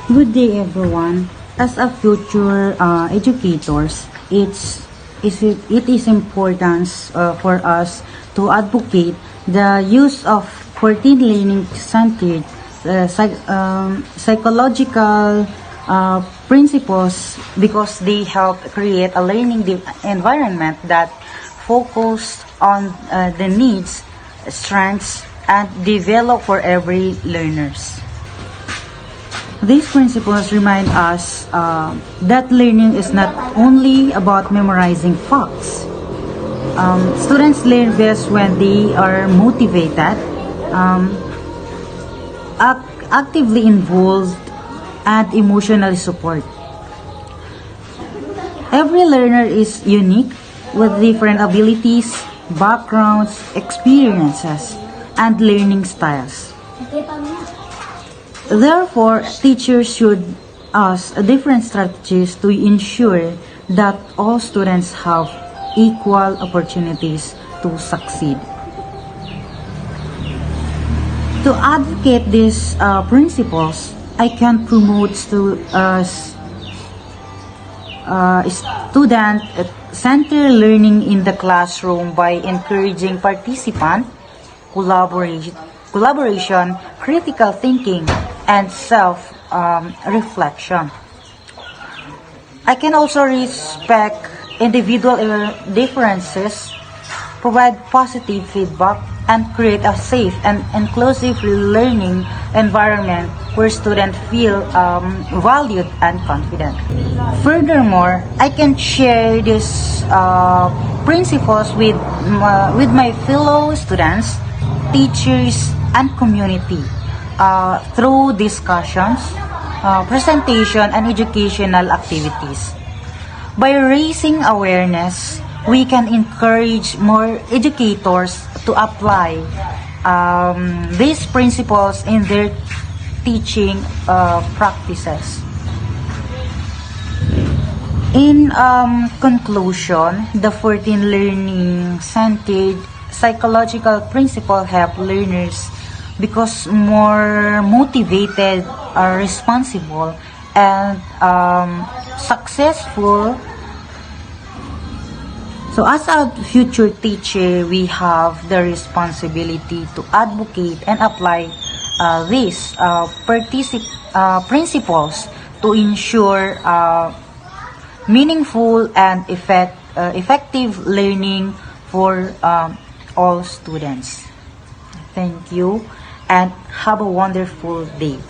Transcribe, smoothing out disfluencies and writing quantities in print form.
Good day, everyone. As a future educators, it is important for us to advocate the use of 14 learning-centered psychological principles because they help create a learning environment that focus on the needs, strengths, and develop for every learners. These principles remind us that learning is not only about memorizing facts. Students learn best when they are motivated, actively involved, and emotionally support. Every learner is unique with different abilities, backgrounds, experiences, and learning styles. Therefore, teachers should use different strategies to ensure that all students have equal opportunities to succeed. To advocate these principles, I can promote student-centered learning in the classroom by encouraging participant, collaboration, critical thinking, and self-reflection. I can also respect individual differences, provide positive feedback, and create a safe and inclusive learning environment where students feel valued and confident. Furthermore, I can share these principles with my fellow students, teachers, and community through discussions, presentation, and educational activities. By raising awareness, we can encourage more educators to apply these principles in their teaching practices. In conclusion, the 14 learning-centered psychological principles help learners because more motivated, responsible, and successful. So as a future teacher, we have the responsibility to advocate and apply these principles to ensure meaningful and effective learning for all students. Thank you and have a wonderful day.